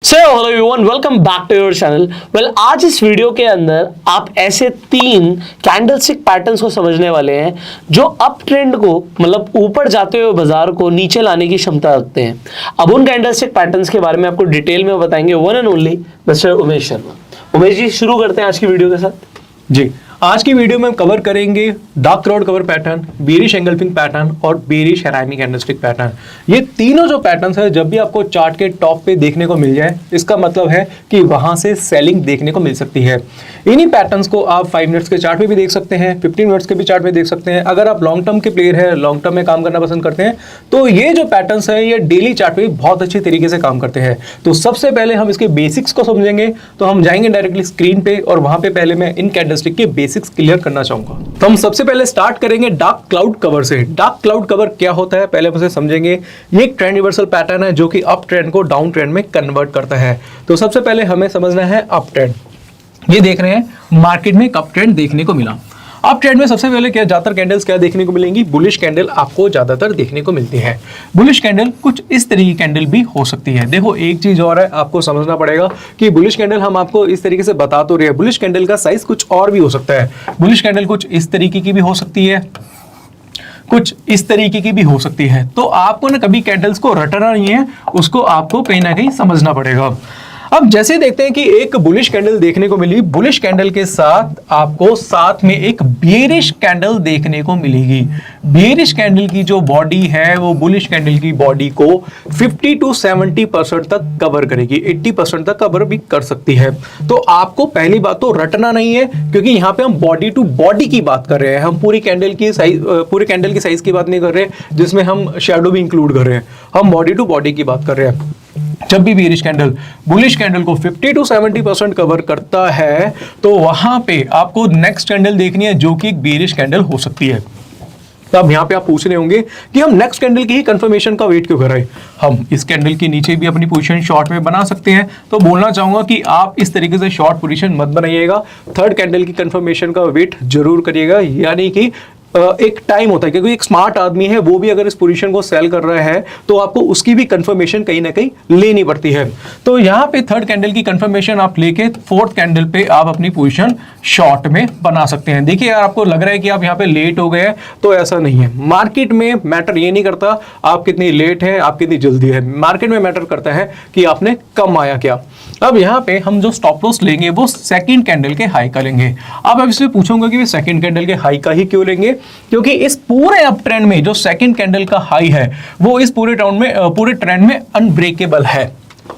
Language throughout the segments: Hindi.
So hello everyone, welcome back to your channel. आज इस वीडियो के अंदर आप ऐसे 3 कैंडलस्टिक पैटर्न्स को समझने वाले हैं जो अप ट्रेंड को मतलब ऊपर जाते हुए बाजार को नीचे लाने की क्षमता रखते हैं। अब उन कैंडलस्टिक पैटर्न्स के बारे में आपको डिटेल में बताएंगे one and only mister Umesh Sharma. Umesh ji, शुरू करते हैं आज की वीडियो के साथ। जी, आज की वीडियो में हम कवर करेंगे dark cloud cover pattern, bearish engulfing pattern और बेरिश हैरामी कैंडलस्टिक पैटर्न। ये तीनों जो पैटर्न्स है जब भी आपको चार्ट के टॉप पे देखने को मिल जाए, इसका मतलब है कि वहां से सेलिंग देखने को मिल सकती है। इन्हीं पैटर्न्स को आप 5 मिनट्स के चार्ट पे भी देख सकते हैं, 15 मिनट्स के भी चार्ट पे देख सकते हैं। अगर आप लॉन्ग टर्म के प्लेयर है, लॉन्ग टर्म में काम करना पसंद करते हैं, तो ये जो पैटर्न्स है ये डेली चार्ट पे बहुत अच्छी तरीके से काम करते हैं। तो सबसे पहले हम इसके बेसिक्स को समझेंगे। तो हम जाएंगे डायरेक्टली स्क्रीन पे और वहां पे पहले मैं इन कैंडलस्टिक के बेसिक्स क्लियर करना चाहूंगा। तो हम सबसे पहले स्टार्ट करेंगे डार्क क्लाउड कवर से। डार्क क्लाउड कवर क्या होता है पहले हम उसे समझेंगे। ये एक ट्रेंड रिवर्सल पैटर्न है जो कि अप ट्रेंड को डाउन ट्रेंड में कन्वर्ट करता है। तो सबसे पहले हमें समझना है अप ट्रेंड। ये देख रहे हैं मार्केट में एक अप ट्रेंड देखने को मिला। अप ट्रेंड में सबसे पहले क्या ज्यादातर कैंडल्स क्या देखने को मिलेंगी? बुलिश कैंडल आपको ज्यादातर देखने को मिलती है। बुलिश कैंडल कुछ इस तरीके की कैंडल भी हो सकती है। देखो एक चीज और है, आपको समझना पड़ेगा कि बुलिश कैंडल हम आपको इस तरीके से बता तो रहे हैं, बुलिश कैंडल का साइज कुछ और भी हो सकता है। बुलिश कैंडल कुछ इस तरीके की भी हो सकती है, कुछ इस तरीके की भी हो सकती है। तो आपको ना कभी कैंडल्स को रटना नहीं है, उसको आपको कहीं ना कहीं समझना पड़ेगा। अब जैसे देखते हैं कि एक बुलिश कैंडल देखने को मिली, बुलिश कैंडल के साथ आपको साथ में एक बेरिश कैंडल देखने को मिलेगी। बेरिश कैंडल की जो बॉडी है वो बुलिश कैंडल की बॉडी को 50 to 70% तक कवर करेगी, 80% तक कवर भी कर सकती है। तो आपको पहली बात तो रटना नहीं है, क्योंकि यहाँ पे हम बॉडी टू बॉडी की बात कर रहे हैं। हम पूरी कैंडल की साइज की बात नहीं कर रहे जिसमें हम शैडो भी इंक्लूड कर रहे हैं। हम बॉडी टू बॉडी की बात कर रहे हैं। जब भी बेरिश कैंडल बुलिश कैंडल को 50 to 70% कवर करता है तो वहां पे आपको नेक्स्ट कैंडल देखनी है जो कि एक बेरिश कैंडल हो सकती है। तो अब यहाँ पे आप पूछ रहे होंगे कि हम नेक्स्ट कैंडल की ही कंफर्मेशन का वेट क्यों कर रहे हैं? हम इस कैंडल के नीचे भी अपनी पोजीशन शॉर्ट में बना सकते हैं। तो बोलना चाहूंगा कि आप इस तरीके से शॉर्ट पोजीशन मत बनाइएगा, थर्ड कैंडल की कंफर्मेशन का वेट जरूर करिएगा। यानी कि एक टाइम होता है, क्योंकि एक स्मार्ट आदमी है वो भी अगर इस पोजीशन को सेल कर रहा है तो आपको उसकी भी कंफर्मेशन कहीं ना कहीं लेनी पड़ती है। तो यहाँ पे थर्ड कैंडल की कंफर्मेशन आप लेके फोर्थ कैंडल पे आप अपनी पोजीशन शॉर्ट में बना सकते हैं। देखिए यार, आपको लग रहा है कि आप यहाँ पे लेट हो गए हैं, तो ऐसा नहीं है। मार्केट में मैटर ये नहीं करता आप कितनी लेट है, आप कितनी जल्दी है। मार्केट में मैटर करता है कि आपने कम आया क्या। अब यहाँ पे हम जो स्टॉप लॉस लेंगे वो सेकंड कैंडल के हाई का लेंगे। अब इससे पूछूंगा कि सेकंड कैंडल के हाई का ही क्यों लेंगे? क्योंकि इस पूरे अप ट्रेंड में जो सेकंड कैंडल का हाई है वो इस पूरे ट्रेंड में अनब्रेकेबल है।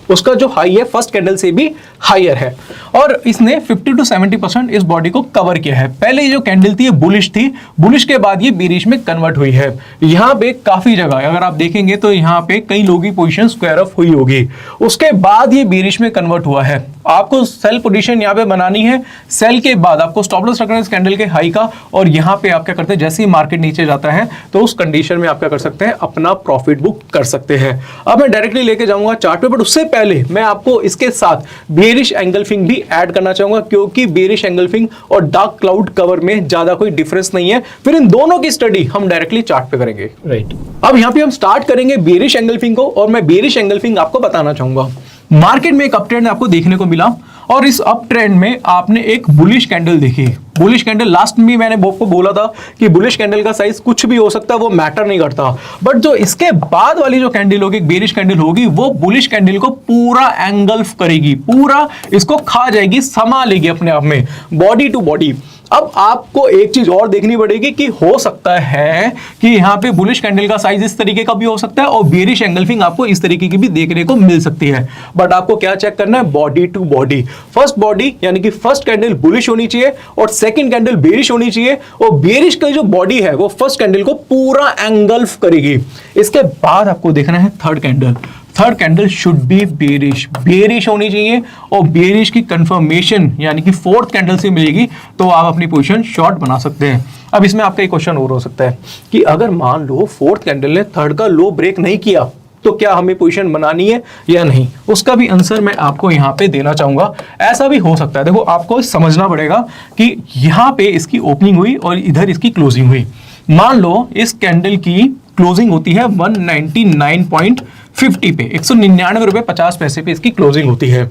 उसका जो हाई है फर्स्ट कैंडल से भी हायर है और इसने 50 to 70% इस बॉडी को कवर किया है। पहले जो कैंडल थी ये बुलिश थी, बुलिश के बाद ये बेरिश में कन्वर्ट हुई है। यहाँ पे काफी जगह अगर आप देखेंगे तो यहाँ पे कई लोगों की पोजीशन स्क्वायर ऑफ हुई होगी, उसके बाद ये बेरिश में कन्वर्ट हुआ है। आपको सेल पोजीशन यहाँ पे बनानी है, सेल के बाद आपको स्टॉप लॉस रखना है इस कैंडल के हाई का। और यहाँ पे आप क्या करते हैं, जैसे ही मार्केट नीचे जाता है तो उस कंडीशन में आप क्या कर सकते हैं, अपना प्रॉफिट बुक कर सकते हैं। अब मैं डायरेक्टली लेके जाऊंगा चार्ट पे, बट उससे पहले मैं आपको इसके साथ बेरिश एंगल्फिंग भी ऐड करना चाहूंगा, क्योंकि बेरिश एंगल्फिंग और डार्क क्लाउड कवर में ज्यादा कोई डिफरेंस नहीं है। फिर इन दोनों की स्टडी हम डायरेक्टली चार्ट पे करेंगे। राइट, अब यहाँ पे हम स्टार्ट करेंगे बेरिश एंगल्फिंग को और मैं बेरिश एंगल्फिंग आपको बताना चाहूंगा। मार्केट में एक अप ट्रेंड आपको देखने को मिला और इस अप ट्रेंड में आपने एक बुलिश कैंडल देखी। बुलिश कैंडल लास्ट में मैंने आपको बोला था कि बुलिश कैंडल का साइज कुछ भी हो सकता है, वो मैटर नहीं करता। बट जो इसके बाद वाली जो कैंडल होगी, बेरिश कैंडल होगी, वो बुलिश कैंडल को पूरा एंगल्फ करेगी, पूरा इसको खा जाएगी, समा लेगी अपने आप में, बॉडी टू बॉडी। अब आपको एक चीज और देखनी पड़ेगी कि हो सकता है कि यहाँ पे बुलिश कैंडल का साइज इस तरीके का भी हो सकता है और बेरिश एंगल्फिंग आपको इस तरीके की भी देखने को मिल सकती है। बट आपको क्या चेक करना है, body to body. First body यानी कि फर्स्ट कैंडल बुलिश होनी चाहिए और सेकंड कैंडल बेरिश होनी चाहिए, और बेरिश का जो बॉडी है वो फर्स्ट कैंडल को पूरा एंगल्फ करेगी। इसके बाद आपको देखना है third candle. Third candle should be bearish, bearish होनी चाहिए और बेरिश की कंफर्मेशन यानी कि फोर्थ कैंडल से मिलेगी तो आप अपनी पोजीशन शॉर्ट बना सकते हैं। अब इसमें आपका एक क्वेश्चन और हो सकता है कि अगर मान लो फोर्थ कैंडल ने थर्ड का लो ब्रेक नहीं किया तो क्या हमें पोजीशन बनानी है या नहीं? उसका भी आंसर मैं आपको यहाँ पे देना चाहूंगा। ऐसा भी हो सकता है, देखो आपको समझना पड़ेगा कि यहाँ पे इसकी ओपनिंग हुई और इधर इसकी क्लोजिंग हुई। मान लो इस कैंडल की क्लोजिंग होती है 199.50 50 पे, 199 रुपए 50 पैसे पे इसकी क्लोजिंग होती है।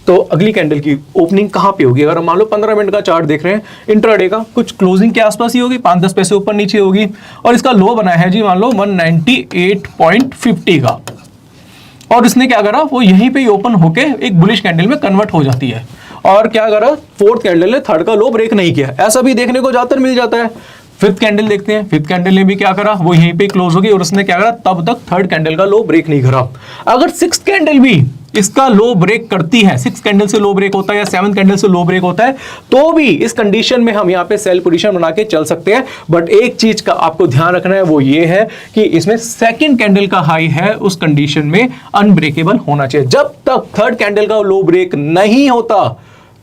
तो अगली कैंडल की ओपनिंग कहाँ पे होगी? अगर हम मान लो 15 मिनट का चार्ट देख रहे हैं इंट्राडे का, कुछ क्लोजिंग के आसपास ही होगी, 5-10 पैसे ऊपर नीचे होगी। और इसका लो बनाया है जी मान लो 198.50 का, और इसने क्या करा, वो यहीं पे ही ओपन होके एक बुलिश कैंडल में कन्वर्ट हो जाती है। और क्या करा, फोर्थ कैंडल ने थर्ड का लो ब्रेक नहीं किया। ऐसा भी देखने को ज्यादातर मिल जाता है। फिफ्थ कैंडल देखते हैं, फिफ्थ कैंडल ने भी क्या करा, वो यहीं पे क्लोज हो गई और उसने क्या करा, तब तक थर्ड कैंडल का लो ब्रेक नहीं करा। अगर सिक्स्थ कैंडल भी इसका लो ब्रेक करती है, सिक्स कैंडल से लो ब्रेक होता है या सेवंथ कैंडल से लो ब्रेक होता है, तो भी इस कंडीशन में हम यहाँ पे सेल पोजीशन बना के चल सकते हैं। बट एक चीज का आपको ध्यान रखना है, वो ये है कि इसमें सेकंड कैंडल का हाई है, उस कंडीशन में अनब्रेकेबल होना चाहिए। जब तक थर्ड कैंडल का लो ब्रेक नहीं होता,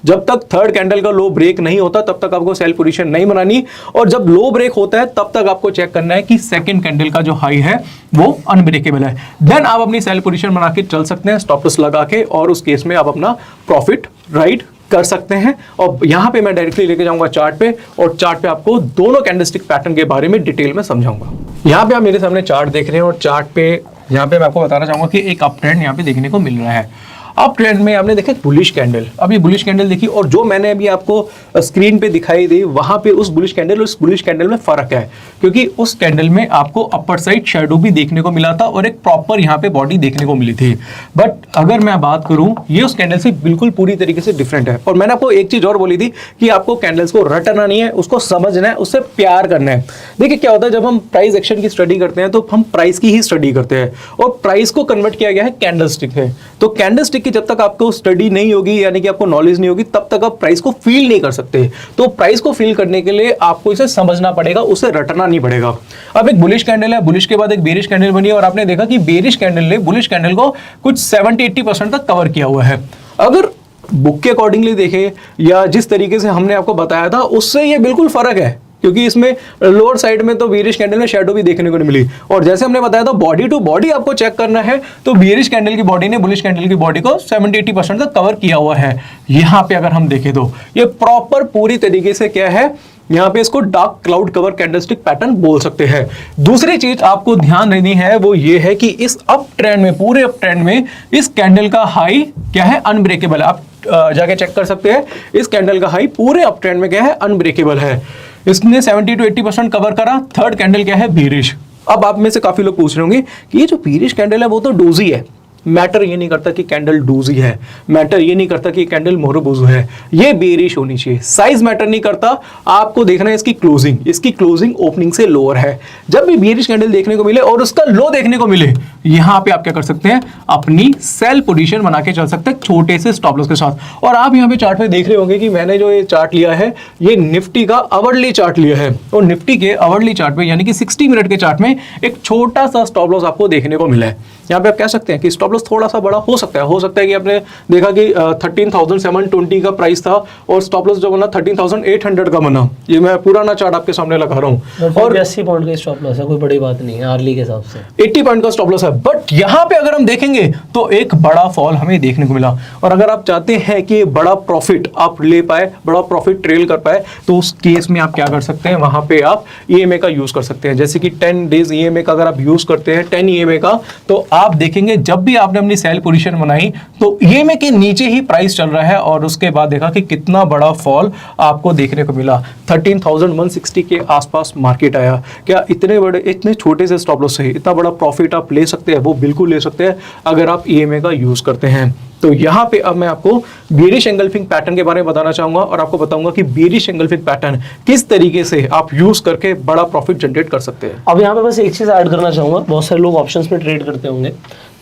जब तक थर्ड कैंडल का लो ब्रेक नहीं होता तब तक आपको सेल पोजीशन नहीं बनानी, और जब लो ब्रेक होता है तब तक आपको चेक करना है कि सेकंड कैंडल का जो हाई है वो अनब्रेकेबल है। देन आप अपनी सेल पोजीशन बना के चल सकते हैं स्टॉप लॉस लगा के, और उस केस में आप अपना प्रॉफिट राइट कर सकते हैं। और यहां पे मैं डायरेक्टली लेके जाऊंगा चार्ट पे, और चार्ट पे आपको दोनों कैंडलस्टिक पैटर्न के बारे में डिटेल में समझाऊंगा। यहां पे आप मेरे सामने चार्ट देख रहे हैं, और चार्ट पे यहां पे मैं आपको बताना चाहूंगा कि एक अप ट्रेंड यहां पे देखने को मिल रहा है। अप ट्रेंड में आपने देखा बुलिश कैंडल, अब ये बुलिश कैंडल देखी, और जो मैंने अभी आपको स्क्रीन पे दिखाई दी वहां पे उस बुलिश कैंडल और उस बुलिश कैंडल में फर्क है, क्योंकि उस कैंडल में आपको अपर साइड शैडो भी देखने को मिला था और एक प्रॉपर यहाँ पे बॉडी देखने को मिली थी। बट अगर मैं बात करूं, ये उस कैंडल से बिल्कुल पूरी तरीके से डिफरेंट है। और मैंने आपको एक चीज और बोली थी कि आपको कैंडल्स को रटना नहीं है, उसको समझना है, उससे प्यार करना है। देखिए क्या होता है, जब हम प्राइस एक्शन की स्टडी करते हैं तो हम प्राइस की ही स्टडी करते हैं, और प्राइस को कन्वर्ट किया गया है कैंडल स्टिक में। तो कैंडल स्टिक की जब तक आपको स्टडी नहीं होगी, यानी कि आपको नॉलेज नहीं होगी, तब तक आप प्राइस को फील नहीं कर सकते। तो प्राइस को फील करने के लिए आपको इसे समझना पड़ेगा, उसे रटना नहीं पड़ेगा। अब एक बुलिश कैंडल है, बुलिश के बाद एक बेरिश कैंडल बनी है, और आपने देखा कि बेरिश कैंडल ने बुलिश कैंडल को कुछ 70-80% तक कवर किया हुआ है। अगर बुक के अकॉर्डिंगली देखें या जिस तरीके से हमने आपको बताया था, उससे ये बिल्कुल फर्क है, क्योंकि इसमें लोअर साइड में तो बेरिश कैंडल में शैडो भी देखने को नहीं मिली। और जैसे हमने बताया था बॉडी टू बॉडी आपको चेक करना है, तो बेरिश कैंडल की बॉडी ने बुलिश कैंडल की बॉडी को 70-80% तक कवर किया हुआ है। यहाँ पे अगर हम देखें तो ये प्रॉपर पूरी तरीके से क्या है, यहाँ पे इसको dark cloud cover candlestick pattern बोल सकते हैं। दूसरी चीज आपको ध्यान देनी है वो ये है कि इस अप ट्रेंड में, पूरे अप ट्रेंड में इस कैंडल का हाई क्या है, अनब्रेकेबल है। आप जाके चेक कर सकते हैं, इस कैंडल का हाई पूरे अप ट्रेंड में क्या है, अनब्रेकेबल है। इसने 70-80% कवर करा। थर्ड कैंडल क्या है, बेरिश। अब आप में से काफी लोग पूछ रहे होंगे कि ये जो बेरिश कैंडल है वो तो डोजी है। मैटर ये नहीं करता कि कैंडल डोजी है, मैटर ये नहीं करता कि कैंडल मोरोबोजो है, ये बेरिश होनी चाहिए। साइज मैटर नहीं करता, आपको देखना है इसकी क्लोजिंग। इसकी क्लोजिंग ओपनिंग से लोअर है। जब भी बेरिश कैंडल देखने को मिले और उसका लो देखने को मिले, यहां पे आप क्या कर सकते हैं, अपनी सेल पोजीशन बना के चल सकते हैं छोटे से स्टॉप लॉस के साथ। और आप यहां पे चार्ट में देख रहे होंगे कि मैंने जो ये चार्ट लिया है, ये निफ्टी का आवरली चार्ट लिया है, और निफ्टी के आवरली चार्ट में यानी कि 60 मिनट के चार्ट में एक छोटा सा स्टॉप लॉस आपको देखने को मिला है। यहाँ पे आप कह सकते हैं कि स्टॉप लॉस थोड़ा सा बड़ा हो सकता है। हो सकता है कि आपने देखा कि 13,720 का प्राइस था और स्टॉप लॉस जो बना 13,800 का बना। ये मैं पुराना चार्ट आपके सामने लगा रहा हूँ, और 80 पॉइंट का स्टॉप लॉस है, कोई बड़ी बात नहीं है आर्ली के हिसाब से। 80 पॉइंट का स्टॉप लॉस है। बट यहाँ पे अगर हम देखेंगे तो एक बड़ा फॉल हमें देखने को मिला। और अगर आप चाहते हैं कि बड़ा प्रॉफिट आप ले पाए, बड़ा प्रॉफिट ट्रेल कर पाए, तो उस केस में आप क्या कर सकते हैं, वहां पे आप EMA का यूज कर सकते हैं। जैसे कि 10 डेज EMA का अगर आप यूज करते हैं, 10 EMA का, तो आप देखेंगे जब भी आपने अपनी सेल पोजीशन बनाई तो EMA के नीचे ही प्राइस चल रहा है, और उसके बाद देखा कि कितना बड़ा फॉल आपको देखने को मिला। 13,160 के आसपास मार्केट आया। क्या इतने बड़े, इतने छोटे से स्टॉप लॉस से इतना बड़ा प्रॉफिट आप ले सकते हैं? वो बिल्कुल ले सकते हैं अगर आप EMA का यूज करते हैं। तो यहाँ पे अब मैं आपको बेरिश एंगल्फिंग पैटर्न के बारे में बताना चाहूंगा, और आपको बताऊंगा कि बेरिश एंगल्फिंग पैटर्न किस तरीके से आप यूज करके बड़ा प्रॉफिट जनरेट कर सकते हैं। अब यहाँ पे बस एक चीज ऐड करना चाहूंगा, बहुत सारे लोग ऑप्शंस में ट्रेड करते होंगे,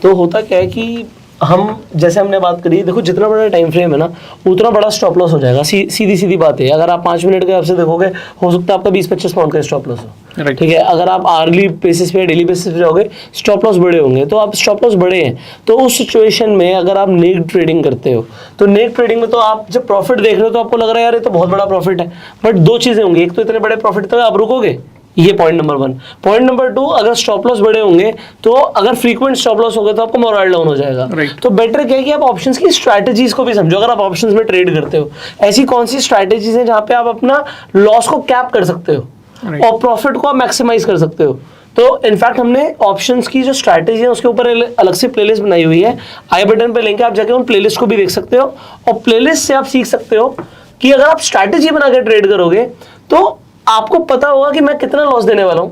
तो होता क्या है कि हम, जैसे हमने बात करी, देखो जितना बड़ा टाइम फ्रेम है ना उतना बड़ा स्टॉप लॉस हो जाएगा। सीधी सीधी बात है। अगर आप 5 मिनट के हिसाब से देखोगे, हो सकता है आपका 20-25 पॉइंट का स्टॉप लॉस हो, ठीक है। अगर आप आर्ली बेसिस पे, डेली बेसिस पे जाओगे, स्टॉप लॉस बड़े होंगे। तो आप स्टॉप लॉस बड़े हैं, तो उस सिचुएशन में अगर आप नेक ट्रेडिंग करते हो, तो नेक ट्रेडिंग में तो आप जब प्रॉफिट देख रहे हो तो आपको लग रहा है यार ये तो बहुत बड़ा प्रॉफिट है। बट दो चीजें होंगी, एक तो इतने बड़े प्रॉफिट तक आप रुकोगे, ये पॉइंट नंबर 1। पॉइंट नंबर 2, अगर स्टॉप लॉस बड़े होंगे तो अगर फ्रीक्वेंट स्टॉप लॉस होगा तो आपको मोरल डाउन हो जाएगा। तो बेटर क्या है कि आप ऑप्शंस की स्ट्रैटेजीज को भी समझो। अगर आप ऑप्शंस में ट्रेड करते हो, ऐसी कौन सी स्ट्रैटेजीज हैं जहां पे आप अपना लॉस को कैप कर सकते हो और प्रॉफिट को आप मैक्सिमाइज कर सकते हो। तो इनफैक्ट हमने ऑप्शंस की जो स्ट्रैटेजी है उसके ऊपर अलग से प्लेलिस्ट बनाई हुई है, आई बटन पे लिंक है, आप जाके उन प्लेलिस्ट को भी देख सकते हो और प्लेलिस्ट से आप सीख सकते हो कि अगर आप स्ट्रैटेजी बना के ट्रेड करोगे तो आपको पता होगा कि मैं कितना लॉस देने वाला हूँ,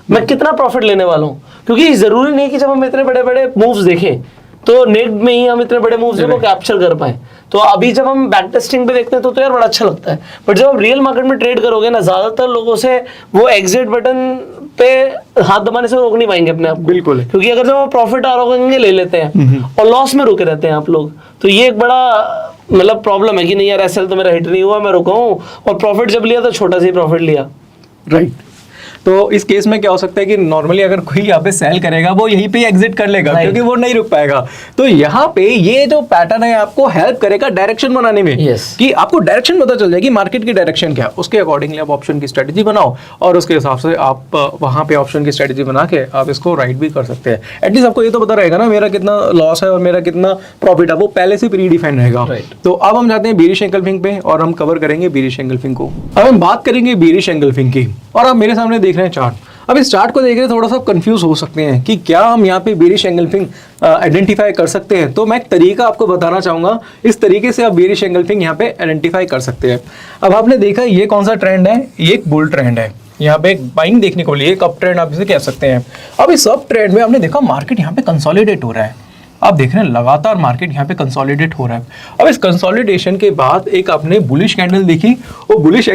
मैं कितना प्रॉफिट लेने वाला हूँ। क्योंकि जरूरी नहीं कि जब हम इतने बड़े बड़े मूव्स देखें तो नेट में ही हम इतने बड़े मूव्स को कैप्चर कर पाए। तो अभी जब हम बैक टेस्टिंग पे देखते हैं तो यार बड़ा अच्छा लगता है, बट जब आप रियल मार्केट में ट्रेड करोगे ना, ज्यादातर लोगों से वो एग्जिट बटन पे हाथ दबाने से रोक नहीं पाएंगे अपने आप को। बिल्कुल। क्योंकि अगर जब वो प्रॉफिट आ रहा होगा ले लेते हैं और लॉस में रुके रहते हैं आप लोग। तो ये एक बड़ा मतलब प्रॉब्लम है कि नहीं यार एसएल तो मेरा हिट नहीं हुआ, मैं रुका हूँ, और प्रॉफिट जब लिया तो छोटा सा ही प्रॉफिट लिया। राइट। तो इस केस में क्या हो सकता है कि नॉर्मली अगर कोई यहाँ पे सेल करेगा वो यहीं पे एग्जिट कर लेगा, क्योंकि वो नहीं रुक पाएगा। तो यहाँ पे ये जो पैटर्न है आपको हेल्प करेगा डायरेक्शन बनाने में। कि आपको डायरेक्शन पता चल जाएगी मार्केट की डायरेक्शन क्या है, उसके अकॉर्डिंगली आप ऑप्शन की स्ट्रेटेजी बनाओ और उसके हिसाब से आप वहां पे ऑप्शन की स्ट्रेटेजी बना के आप इसको राइट भी कर सकते हैं। एटलीस्ट आपको ये तो पता रहेगा ना मेरा कितना लॉस है और मेरा कितना प्रॉफिट है, वो पहले से प्री डिफाइंड रहेगा। तो अब हम जाते हैं बेरिश एंगल्फिंग पे और हम कवर करेंगे बेरिश एंगल्फिंग को। अब हम बात करेंगे बेरिश एंगल्फिंग की, और आप मेरे सामने देख रहे हैं चार्ट। अब इस चार्ट को देख रहे थोड़ा सा कंफ्यूज हो सकते हैं कि क्या हम यहाँ पे बेरिश एंगल्फिंग आइडेंटिफाई कर सकते हैं। तो मैं एक तरीका आपको बताना चाहूंगा, इस तरीके से आप बेरिश एंगल्फिंग यहाँ पे आइडेंटिफाई कर सकते हैं। अब आपने देखा ये कौन सा ट्रेंड है, ये एक बुल ट्रेंड है, यहाँ पे एक बाइंग देखने को मिली, एक अप ट्रेंड आप इसे कह सकते हैं। अब इस अप ट्रेंड में आपने देखा मार्केट यहाँ पे कंसोलिडेट हो रहा है, आप देख रहे हैं लगातार मार्केट यहाँ पे कंसोलिडेट हो रहा है। अब इस कंसोलिडेशन के बाद एक आपने बुलिश कैंडल देखी, और बुलिश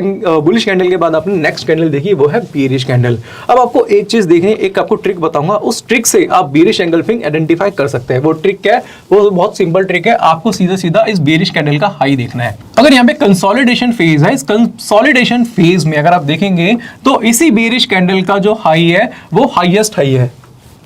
कैंडल के बाद आपने नेक्स्ट कैंडल देखी, वो है बेरिश कैंडल। अब आपको एक चीज देखनी है, एक आपको ट्रिक बताऊंगा, उस ट्रिक से आप बेरिश एंगल्फिंग आइडेंटिफाई कर सकते हैं। वो ट्रिक क्या है, वो बहुत सिंपल ट्रिक है, आपको सीधा सीधा इस बेरिश कैंडल का हाई देखना है। अगर यहाँ पे कंसोलिडेशन फेज है, इस कंसोलिडेशन फेज में अगर आप देखेंगे तो इसी बेरिश कैंडल का जो हाई है वो हाईएस्ट हाई है।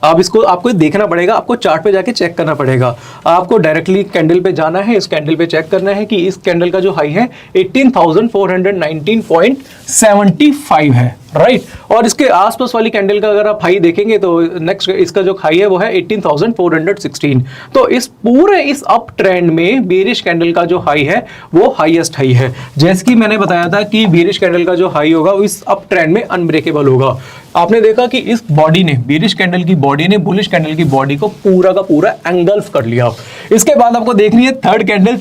आप इसको आपको देखना पड़ेगा, आपको चार्ट पे जाके चेक करना पड़ेगा। आपको डायरेक्टली कैंडल पे जाना है, इस कैंडल पे चेक करना है कि इस कैंडल का जो हाई है 18,419.75 है, राइट। और इसके आसपास वाली कैंडल का अगर आप हाई देखेंगे तो नेक्स्ट इसका जो हाई है वो है 18,416। तो इस पूरे इस अप ट्रेंड में बेरिश कैंडल का जो हाई है वो हाईएस्ट हाई है। जैसे कि मैंने बताया था कि बेरिश कैंडल का जो हाई होगा वो इस अप ट्रेंड में अनब्रेकेबल होगा। आपने देखा कि इस बॉडी ने, बेरिश कैंडल की बॉडी ने बुलिश कैंडल की बॉडी को पूरा का पूरा एंगल्फ कर लिया। इसके बाद आपको देखनी है थर्ड कैंडल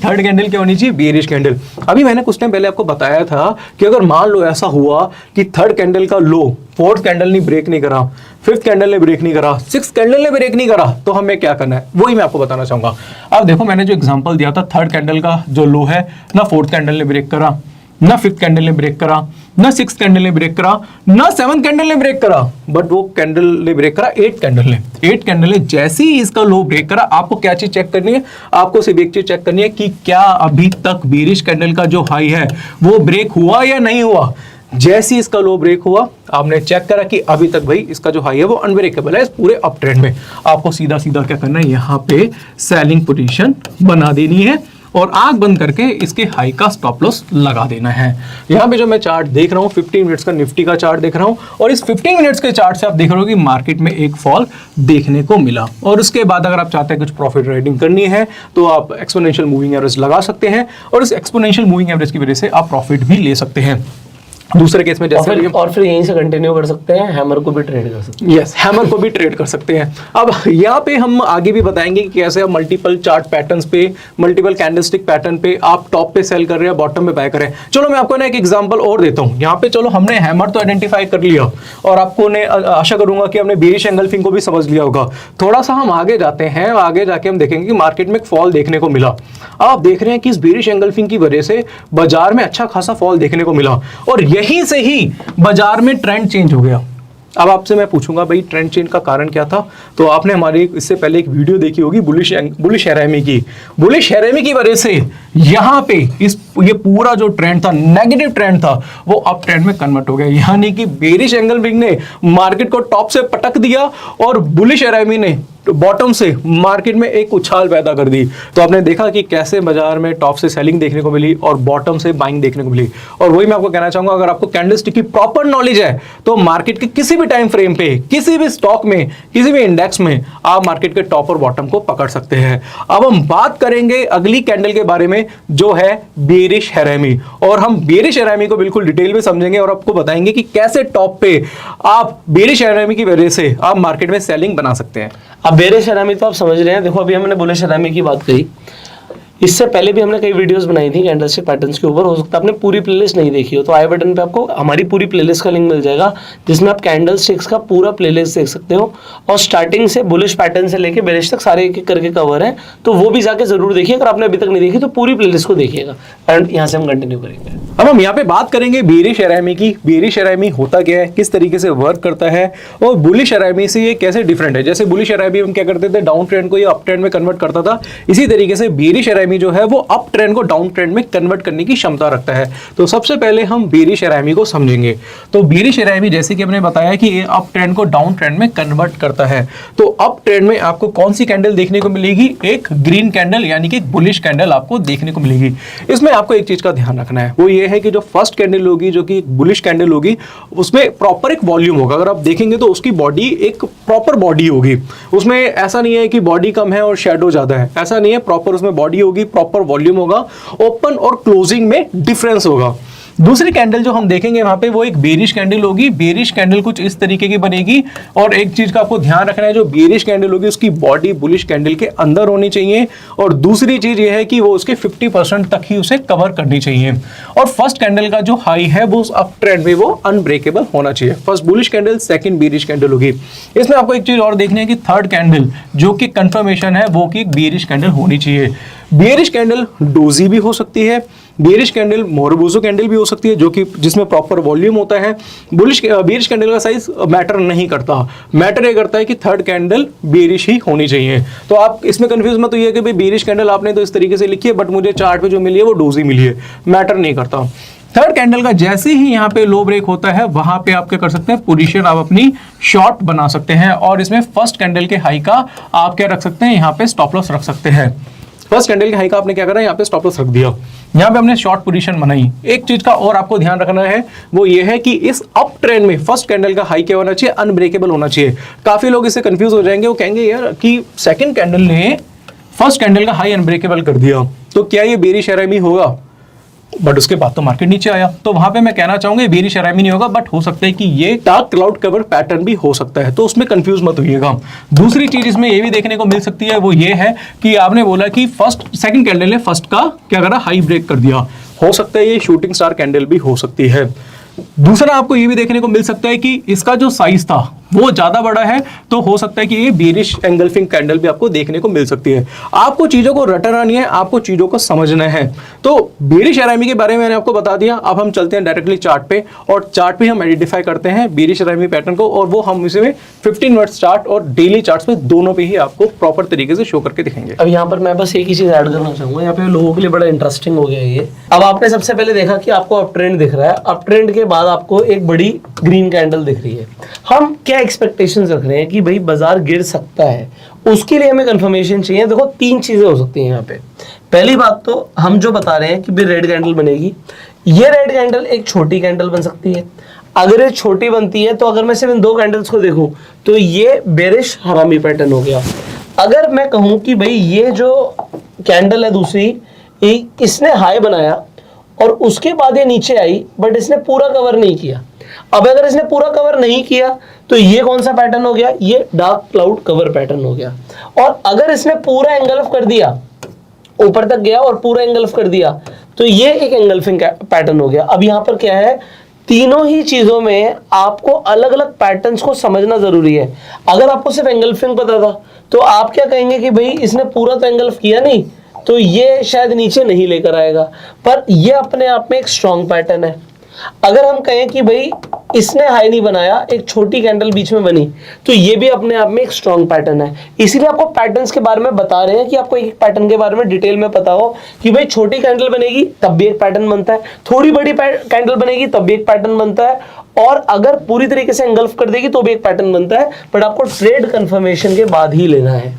क्या होनी चाहिए, बेरिश कैंडल। अभी मैंने कुछ टाइम पहले आपको बताया था कि अगर मान लो ऐसा हुआ कि थर्ड कैंडल का लो फोर्थ कैंडल ने ब्रेक नहीं करा, फिफ्थ कैंडल ने ब्रेक नहीं करा, सिक्स्थ कैंडल ने ब्रेक नहीं करा, तो हमें क्या करना है वही मैं आपको बताना चाहूंगा। अब देखो मैंने जो एग्जांपल दिया था, थर्ड कैंडल का जो लो है ना फोर्थ कैंडल ने ब्रेक करा, ना फिफ्थ कैंडल ने ब्रेक करा, ना सिक्स्थ कैंडल ने ब्रेक करा, ना सेवंथ कैंडल ने ब्रेक करा, बट वो कैंडल ने ब्रेक करा एट कैंडल ने। जैसे ही इसका लो ब्रेक करा, आपको क्या चीज चेक करनी है, आपको सिर्फ एक चीज चेक करनी है कि क्या अभी तक बेरिश कैंडल का जो हाई है वो ब्रेक हुआ या नहीं हुआ। जैसे ही इसका लो ब्रेक हुआ, आपने चेक करा कि अभी तक भाई इसका जो हाई है वो अनब्रेकेबल है इस पूरे अप ट्रेंड में, आपको सीधा सीधा क्या करना है, यहाँ पे सेलिंग पोजीशन बना देनी है और आंख बंद करके इसके हाई का स्टॉप लॉस लगा देना है। यहाँ पे जो मैं चार्ट देख रहा हूँ 15 मिनट्स का निफ्टी का चार्ट देख रहा हूँ, और इस 15 मिनट्स के चार्ट से आप देख रहे हो कि मार्केट में एक फॉल देखने को मिला। और उसके बाद अगर आप चाहते हैं कुछ प्रॉफिट राइडिंग करनी है तो आप एक्सपोनेंशियल मूविंग एवरेज लगा सकते हैं, और इस एक्सपोनेंशियल मूविंग एवरेज की वजह से आप प्रॉफिट भी ले सकते हैं। दूसरे केस में जैसे और फिर यहीं से कंटिन्यू कर सकते हैं, हैमर को भी ट्रेड कर सकते हैं। यस, हैमर को भी ट्रेड कर सकते हैं। अब यहाँ पे हम आगे भी बताएंगे कि कैसे आप मल्टीपल चार्ट पैटर्न्स पे, मल्टीपल कैंडलस्टिक पैटर्न पे आप टॉप पे सेल कर रहे हैं, बॉटम पे बाय कर रहे हैं। चलो मैं आपको ना एक एग्जांपल और देता हूँ। यहाँ पे चलो हमने हैमर तो आइडेंटिफाई कर लिया, और आपको ने आशा करूंगा कि हमने बेरिश एंगल्फिंग को भी समझ लिया होगा। थोड़ा सा हम आगे जाते हैं, आगे जाके हम देखेंगे कि मार्केट में एक फॉल देखने को मिला। आप देख रहे हैं कि इस बेरिश एंगल्फिंग की वजह से बाजार में अच्छा खासा फॉल देखने को मिला, और यहीं से ही बाजार में ट्रेंड चेंज हो गया। अब आपसे मैं पूछूंगा भाई ट्रेंड चेंज का कारण क्या था, तो आपने हमारी इससे पहले एक वीडियो देखी होगी बुलिश हैरामी की वजह से यहाँ पे ये पूरा जो ट्रेंड था, नेगेटिव ट्रेंड था, वो अप ट्रेंड में कन्वर्ट हो गया। यानी कि बेरिश एंगल्फिंग ने मार्केट को टॉप से पटक दिया और बुलिश हैरामी ने बॉटम से मार्केट में एक उछाल पैदा कर दी। तो आपने देखा कि कैसे बाजार में टॉप से सेलिंग देखने को मिली और बॉटम से बाइंग देखने को मिली। और वही मैं आपको कहना चाहूंगा, अगर आपको कैंडलस्टिक की प्रॉपर नॉलेज है तो मार्केट के किसी भी टाइम फ्रेम पे, किसी भी स्टॉक में, किसी भी इंडेक्स में आप मार्केट के टॉप और बॉटम को पकड़ सकते हैं। अब हम बात करेंगे अगली कैंडल के बारे में जो है बेरिश हैरामी, और हम बेरिश हैरामी को बिल्कुल डिटेल में समझेंगे और आपको बताएंगे कि कैसे टॉप पे आप बेरिश हैरामी की वजह से आप मार्केट में सेलिंग बना सकते हैं। अब बेरिश हैरामी तो आप समझ रहे हैं। देखो अभी हमने बुलिश हैरामी की बात करी, इससे पहले भी हमने कई वीडियोस बनाई थी कैंडलस्टिक पैटर्न्स के ऊपर। हो सकता है आपने पूरी प्लेलिस्ट नहीं देखी हो, तो आई बटन पे आपको हमारी पूरी प्लेलिस्ट का लिंक मिल जाएगा जिसमें आप कैंडलस्टिक्स का पूरा प्लेलिस्ट देख सकते हो। और स्टार्टिंग से बुलिश पैटर्न से लेके बेरिश तक सारे एक एक करके कवर है, तो वो भी जाके जरूर देखिए। अगर आपने अभी तक नहीं देखी तो पूरी प्लेलिस्ट को देखिएगा। एंड यहाँ से हम कंटिन्यू करेंगे। अब हम यहाँ पे बात करेंगे बेरिश हैरामी की। बेरिश हैरामी होता क्या है, किस तरीके से वर्क करता है, और बुलिश हैरामी से ये कैसे डिफरेंट है। जैसे बुलिश हैरामी हम क्या करते थे, डाउन ट्रेंड को ये अप ट्रेंड में कन्वर्ट करता था, इसी तरीके से बेरिश हैरामी जो है वो अप ट्रेंड को डाउन ट्रेंड में कन्वर्ट करने की क्षमता रखता है। तो सबसे पहले हम बेरिश हैरामी को समझेंगे। तो बेरिश हैरामी जैसे कि हमने बताया कि ये अप ट्रेंड को डाउन ट्रेंड में कन्वर्ट करता है। तो अप ट्रेंड में आपको कौन सी कैंडल देखने को मिलेगी, एक ग्रीन कैंडल यानी कि बुलिश कैंडल आपको देखने को मिलेगी। इसमें आपको एक चीज का ध्यान रखना है, वो ये है कि जो फर्स्ट कैंडल होगी, जो कि बुलिश कैंडल होगी, उसमें प्रॉपर एक वॉल्यूम होगा। अगर आप देखेंगे तो उसकी बॉडी एक प्रॉपर बॉडी होगी, उसमें ऐसा नहीं है कि बॉडी कम है और शेडो ज्यादा है, ऐसा नहीं है। प्रॉपर उसमें बॉडी होगी, प्रॉपर वॉल्यूम होगा, ओपन और क्लोजिंग में डिफरेंस होगा। दूसरी कैंडल जो हम देखेंगे वहां पे वो एक बेरिश कैंडल होगी। बेरिश कैंडल कुछ इस तरीके की बनेगी, और एक चीज का आपको ध्यान रखना है, जो बेरिश कैंडल होगी उसकी बॉडी बुलिश कैंडल के अंदर होनी चाहिए, और दूसरी चीज ये है कि वो उसके 50% तक ही उसे कवर करनी चाहिए। और फर्स्ट कैंडल का जो हाई है वो उस अप ट्रेंड में वो अनब्रेकेबल होना चाहिए। First bullish candle, second bearish candle होगी। इसमें आपको एक चीज और देखनी है कि थर्ड कैंडल जो कि कंफर्मेशन है वो कि बेरिश कैंडल होनी चाहिए। बेरिश कैंडल डोजी भी हो सकती है, बेरिश कैंडल मोरबोजो कैंडल भी हो सकती है, जो कि जिसमें प्रॉपर वॉल्यूम होता है। बेरिश कैंडल का साइज मैटर नहीं करता, मैटर ये करता है कि थर्ड कैंडल बेरिश ही होनी चाहिए। तो आप इसमें कंफ्यूज मत होइए कि भाई बेरिश कैंडल आपने तो इस तरीके से लिखी है, बट मुझे चार्ट पे जो मिली है वो डोजी मिली है, मैटर नहीं करता। थर्ड कैंडल का जैसे ही यहाँ पे लो ब्रेक होता है वहां पे आप क्या कर सकते हैं, पोजीशन आप अपनी शॉर्ट बना सकते हैं, और इसमें फर्स्ट कैंडल के हाई का आप क्या रख सकते हैं, यहाँ पे स्टॉप लॉस रख सकते हैं। फर्स्ट कैंडल के हाई का आपने क्या करा, यहाँ पे स्टॉप लॉस रख दिया, यहाँ पे हमने शॉर्ट पोजीशन बनाई। एक चीज का और आपको ध्यान रखना है, वो ये है कि इस अप ट्रेंड में फर्स्ट कैंडल का हाई क्या होना चाहिए, अनब्रेकेबल होना चाहिए। काफी लोग इससे कंफ्यूज हो जाएंगे, वो कहेंगे यार कि सेकंड कैंडल ने फर्स्ट कैंडल का हाई अनब्रेकेबल कर दिया, तो क्या ये बेरिश हैरामी होगा? बट उसके बाद तो मार्केट नीचे आया, तो वहां पे मैं कहना चाहूंगा बेरिश हैरामी नहीं होगा, बट हो सकता है कि ये डार्क क्लाउड कवर पैटर्न भी हो सकता है, तो उसमें कंफ्यूज मत होइएगा। दूसरी चीज इसमें ये भी देखने को मिल सकती है, वो ये है कि आपने बोला कि सेकंड कैंडल ने फर्स्ट का क्या करा, हाई ब्रेक कर दिया। हो सकता है ये शूटिंग स्टार कैंडल भी हो सकती है। दूसरा आपको ये भी देखने को मिल सकता है कि इसका जो साइज था वो ज्यादा बड़ा है, तो हो सकता है कि ये बेरिश एंगल्फिंग कैंडल भी आपको देखने को मिल सकती है। आपको चीजों को रटना नहीं है, आपको चीजों को समझना है। तो बेरिश हैरामी के बारे में मैंने आपको बता दिया। अब हम चलते हैं डायरेक्टली चार्ट पे, और चार्ट पे हम आइडेंटिफाई करते हैं बेरिश हैरामी पैटर्न को, और वो हम इसमें 15 मिनट चार्ट और डेली चार्ट्स में दोनों पे ही आपको प्रॉपर तरीके से शो करके दिखेंगे। अब यहाँ पर मैं बस एक ही चीज ऐड करना चाहूंगा, यहाँ पे लोगों के लिए बड़ा इंटरेस्टिंग हो गया ये। अब आपने सबसे पहले देखा कि आपको अप ट्रेंड दिख रहा है, अप ट्रेंड के बाद आपको एक बड़ी ग्रीन कैंडल दिख रही है। हम क्या एक्सपेक्टेशंस रख रहे हैं कि भाई बाजार गिर सकता है, उसके लिए हमें कंफर्मेशन चाहिए। देखो तीन चीजें हो सकती हैं यहाँ पे। पहली बात तो हम जो बता रहे हैं कि भाई रेड कैंडल बनेगी, ये रेड कैंडल एक छोटी कैंडल बन सकती है। अगर ये छोटी बनती है तो अगर मैं सिर्फ इन दो कैंडल्स को देखूं तो ये बेरिश हरामी पैटर्न हो गया। अगर मैं कहूं कि भाई ये जो कैंडल है दूसरी, इसने हाई बनाया और उसके बाद ये नीचे आई, बट इसने पूरा कवर नहीं किया। अब अगर इसने पूरा कवर नहीं किया तो ये कौन सा पैटर्न हो गया, ये डार्क क्लाउड कवर पैटर्न हो गया। और अगर इसने पूरा एंगल्फ कर दिया, ऊपर तक गया और पूरा एंगल्फ कर दिया, तो ये एक एंगल्फिंग पैटर्न हो गया। अब यहाँ पर क्या है, तीनों ही चीजों में आपको अलग अलग पैटर्न्स को समझना जरूरी है। अगर आपको सिर्फ एंगल्फिंग पता था तो आप क्या कहेंगे कि भाई इसने पूरा तो एंगल्फ किया नहीं, तो ये शायद नीचे नहीं लेकर आएगा, पर ये अपने आप में एक स्ट्रॉन्ग पैटर्न है। अगर हम कहें कि भाई इसने हाई नहीं बनाया, एक छोटी कैंडल बीच में बनी, तो ये भी अपने आप में एक स्ट्रॉन्ग पैटर्न है। इसीलिए आपको पैटर्न्स के बारे में बता रहे हैं कि आपको एक पैटर्न के बारे में डिटेल में पता हो कि भाई छोटी कैंडल बनेगी तब भी एक पैटर्न बनता है, थोड़ी बड़ी कैंडल बनेगी तब भी एक पैटर्न बनता है, और अगर पूरी तरीके से एंगल्फ कर देगी तो भी एक पैटर्न बनता है, बट आपको ट्रेड कंफर्मेशन के बाद ही लेना है।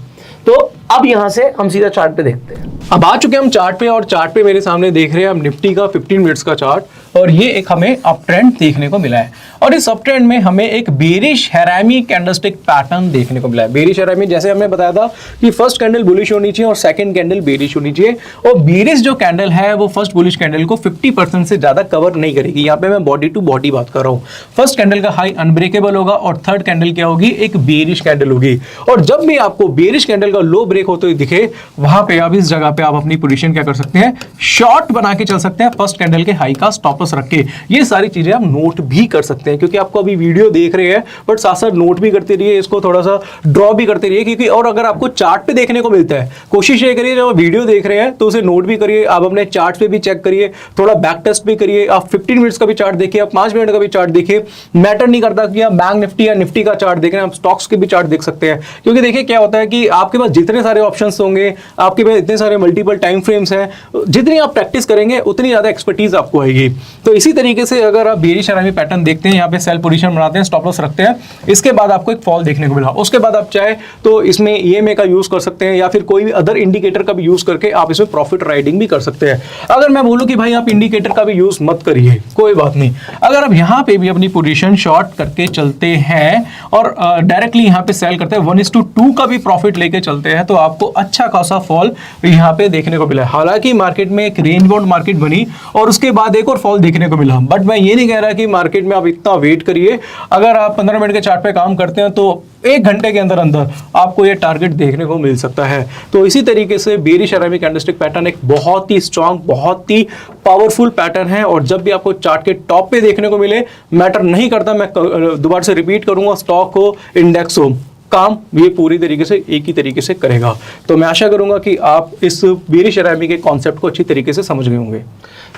तो अब यहां से हम सीधा चार्ट पे देखते हैं। अब आ चुके हम चार्ट पे, और चार्ट पे मेरे सामने देख रहे हैं हम निफ्टी का 15 मिनट्स का चार्ट, और ये एक हमें अप ट्रेंड देखने को मिला है, और इस अप ट्रेंड में हमें एक बेरिश हैरामी कैंडलस्टिक पैटर्न देखने को मिला है। बेरिश हैरामी जैसे हमने बताया था कि फर्स्ट कैंडल बुलिश होनी चाहिए और सेकंड कैंडल बेरिश होनी चाहिए, और बेरिश जो कैंडल है वो फर्स्ट बुलिश कैंडल को 50% से ज्यादा कवर नहीं करेगी। यहाँ पे मैं बॉडी टू बॉडी बात कर रहा हूँ। फर्स्ट कैंडल का हाई अनब्रेकेबल होगा और थर्ड कैंडल क्या होगी, एक बेरिश कैंडल होगी, और जब भी आपको बेरिश कैंडल का लो ब्रेक होते हुए दिखे वहां पे आप इस जगह पे आप अपनी पोजीशन क्या कर सकते हैं, शॉर्ट बना के चल सकते हैं फर्स्ट कैंडल के हाई का स्टॉप लॉस रख के। ये सारी चीजें आप नोट भी कर सकते हैं, क्योंकि आपको अभी वीडियो देख रहे हैं बट साथ साथ नोट भी करते रहिए, इसको थोड़ा सा ड्रॉ भी करते रहिए, क्योंकि और अगर आपको चार्ट पे देखने को मिलता है, कोशिश ये करिए जब वीडियो देख रहे हैं तो उसे नोट भी करिए, आप अपने चार्ट पे भी चेक करिए, थोड़ा बैक टेस्ट भी करिए। आप 15 मिनट्स का भी चार्ट देखिए, आप 5 मिनट का भी चार्ट देखिए, मैटर नहीं करता कि आप बैंक निफ्टी या निफ्टी का चार्ट देख रहे हैं, आप स्टॉक्स के भी चार्ट देख सकते हैं। क्योंकि देखिए क्या होता है कि आपके पास जितने सारे ऑप्शंस होंगे, आपके पास इतने सारे मल्टीपल टाइम फ्रेम्स हैं, जितनी आप प्रैक्टिस करेंगे उतनी ज्यादा एक्सपर्टीज आपको आएगी। तो इसी तरीके से अगर आप बेरिश हैरामी पैटर्न देखते हैं, यहाँ पे सेल पोजीशन बनाते हैं, स्टॉप लॉस रखते हैं, इसके बाद आपको एक फॉल देखने को मिला, उसके बाद आप चाहे तो इसमें ईएमए का यूज कर सकते हैं या फिर कोई भी अदर इंडिकेटर का भी यूज करके आप इसमें प्रॉफिट राइडिंग भी कर सकते हैं। अगर मैं बोलूं कि भाई आप इंडिकेटर का भी यूज मत करिए, कोई बात नहीं, अगर आप यहाँ पे भी अपनी पोजीशन शॉर्ट करके चलते हैं और डायरेक्टली यहाँ पे सेल करते हैं, 1:2 का भी प्रॉफिट लेके चलते हैं, तो आपको अच्छा खासा फॉल यहाँ पे देखने को मिला। हालांकि मार्केट में एक रेंज बाउंड मार्केट बनी और उसके बाद एक और फॉल देखने को मिला, बट मैं ये नहीं कह रहा कि मार्केट में आप इतना वेट करिए। अगर आप 15 मिनट के चार्ट पे काम करते हैं तो 1 घंटे के अंदर अंदर आपको ये टारगेट देखने को मिल सकता है। तो इसी तरीके से बेरिश हैरामी कैंडलस्टिक पैटर्न एक बहुत ही स्ट्रांग, बहुत ही पावरफुल पैटर्न है, और जब भी आपको चार्ट के टॉप पे देखने को मिले, मैटर नहीं करता, मैं दोबारा से रिपीट करूंगा, स्टॉक हो इंडेक्स हो, काम ये पूरी तरीके से एक ही तरीके से करेगा। तो मैं आशा करूंगा कि आप इस बेरिश हैरामी के कॉन्सेप्ट को अच्छी तरीके से समझ गए होंगे।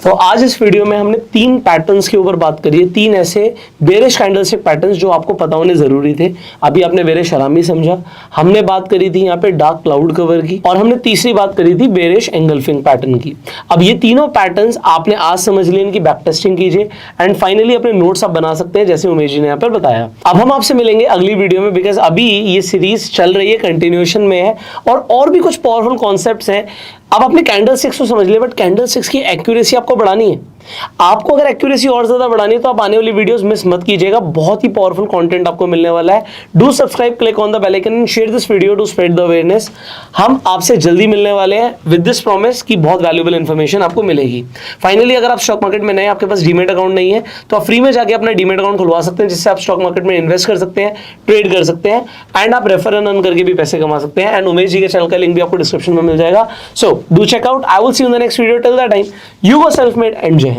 तो आज इस वीडियो में हमने 3 पैटर्न्स के ऊपर बात करी है, 3 ऐसे बेरिश कैंडलस्टिक पैटर्न्स जो आपको पता होने जरूरी थे। अभी आपने बेरिश हैरामी समझा, हमने बात करी थी यहाँ पे डार्क क्लाउड कवर की, और हमने तीसरी बात करी थी बेरिश एंगल्फिंग पैटर्न की। अब ये तीनों पैटर्न्स आपने आज समझ लिए, इनकी बैक टेस्टिंग कीजिए एंड फाइनली अपने नोट्स आप बना सकते हैं, जैसे उमेश जी ने यहाँ पर बताया। अब हम आपसे मिलेंगे अगली वीडियो में, बिकॉज अभी ये सीरीज चल रही है, कंटिन्यूएशन में है, और भी कुछ पावरफुल कॉन्सेप्ट्स हैं। अब अपने कैंडल स्टिक्स को समझ ले, बट कैंडल स्टिक्स की एक्यूरेसी आपको बढ़ानी है। आपको अगर एक्यूरेसी और ज्यादा बढ़ानी है तो आप आने वाली वीडियोस मिस मत कीजिएगा, बहुत ही पावरफुल कंटेंट आपको मिलने वाला है। Do subscribe, click on the bell icon and share this video to spread the awareness. हम आपसे जल्दी मिलने वाले हैं विद दिस प्रॉमिस कि बहुत वैल्यूएबल इंफॉर्मेशन आपको मिलेगी। फाइनली, अगर आप स्टॉक मार्केट में नए, आपके पास डीमेट अकाउंट नहीं है, तो आप फ्री में जाके अपना डीमेट अकाउंट खुलवा सकते हैं, जिससे आप स्टॉक मार्केट में इन्वेस्ट कर सकते हैं, ट्रेड कर सकते हैं, एंड आप रेफर एंड अर्न करके भी पैसे कमा सकते हैं। एंड उमेश जी के चैनल का लिंक भी आपको डिस्क्रिप्शन में मिल जाएगा। So do check out. I will see you in the next video. Till that time, you go self made and Jai Hind.